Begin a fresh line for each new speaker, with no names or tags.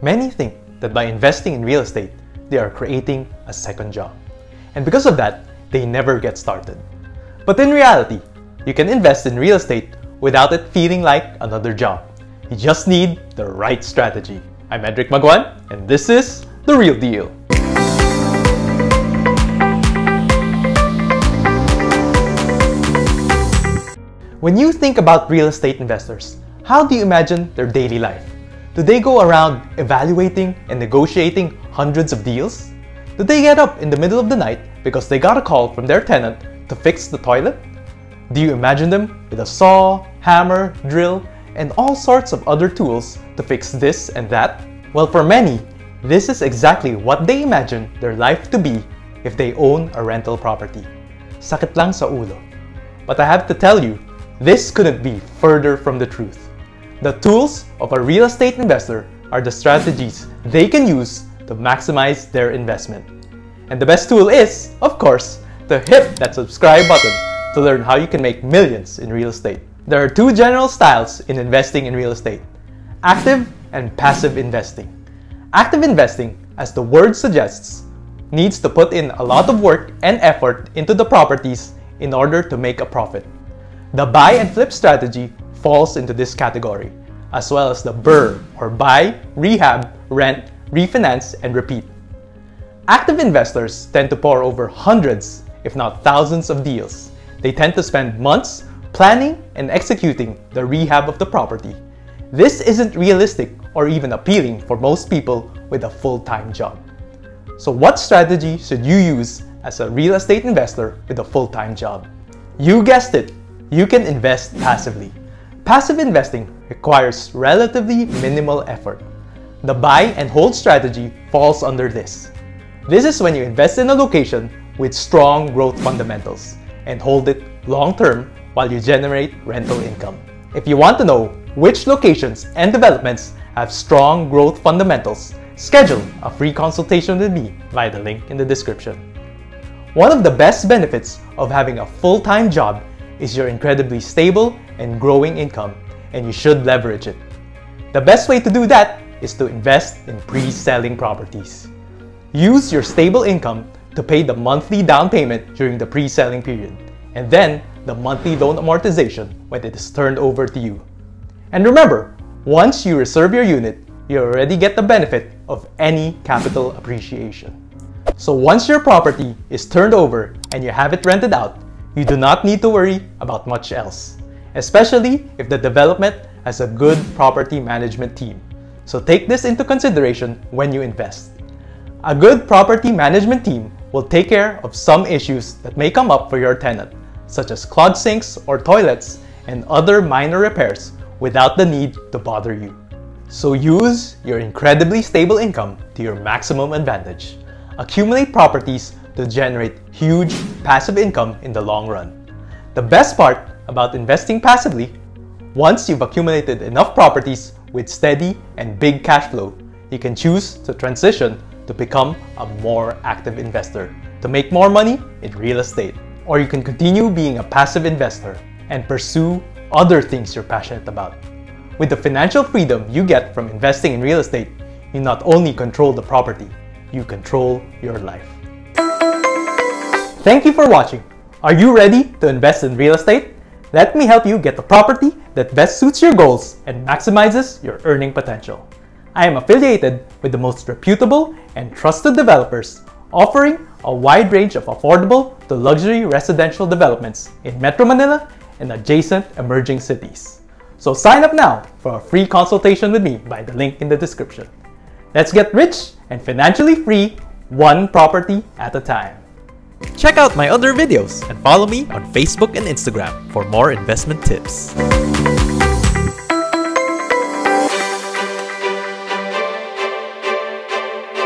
Many think that by investing in real estate, they are creating a second job. And because of that, they never get started. But in reality, you can invest in real estate without it feeling like another job. You just need the right strategy. I'm Edric Magwan, and this is The Real Deal. When you think about real estate investors, how do you imagine their daily life? Do they go around evaluating and negotiating hundreds of deals? Do they get up in the middle of the night because they got a call from their tenant to fix the toilet? Do you imagine them with a saw, hammer, drill, and all sorts of other tools to fix this and that? Well, for many, this is exactly what they imagine their life to be if they own a rental property. Sakit lang sa ulo. But I have to tell you, this couldn't be further from the truth. The tools of a real estate investor are the strategies they can use to maximize their investment. And the best tool is, of course, to hit that subscribe button to learn how you can make millions in real estate. There are two general styles in investing in real estate: active and passive investing. Active investing, as the word suggests, needs to put in a lot of work and effort into the properties in order to make a profit. The buy and flip strategy falls into this category, as well as the BRRRR, or buy, rehab, rent, refinance, and repeat. Active investors tend to pore over hundreds, if not thousands of deals. They tend to spend months planning and executing the rehab of the property. This isn't realistic or even appealing for most people with a full-time job. So what strategy should you use as a real estate investor with a full-time job? You guessed it! You can invest passively. Passive investing requires relatively minimal effort. The buy and hold strategy falls under this. This is when you invest in a location with strong growth fundamentals and hold it long-term while you generate rental income. If you want to know which locations and developments have strong growth fundamentals, schedule a free consultation with me via the link in the description. One of the best benefits of having a full-time job is your incredibly stable and growing income, and you should leverage it. The best way to do that is to invest in pre-selling properties. Use your stable income to pay the monthly down payment during the pre-selling period, and then the monthly loan amortization when it is turned over to you. And remember, once you reserve your unit, you already get the benefit of any capital appreciation. So once your property is turned over and you have it rented out, you do not need to worry about much else, especially if the development has a good property management team. So take this into consideration when you invest. A good property management team will take care of some issues that may come up for your tenant, such as clogged sinks or toilets and other minor repairs without the need to bother you. So use your incredibly stable income to your maximum advantage. Accumulate properties to generate huge passive income in the long run. The best part about investing passively, once you've accumulated enough properties with steady and big cash flow, you can choose to transition to become a more active investor to make more money in real estate. Or you can continue being a passive investor and pursue other things you're passionate about. With the financial freedom you get from investing in real estate, you not only control the property, you control your life. Thank you for watching. Are you ready to invest in real estate? Let me help you get the property that best suits your goals and maximizes your earning potential. I am affiliated with the most reputable and trusted developers, offering a wide range of affordable to luxury residential developments in Metro Manila and adjacent emerging cities. So sign up now for a free consultation with me by the link in the description. Let's get rich and financially free, one property at a time. Check out my other videos and follow me on Facebook and Instagram for more investment tips.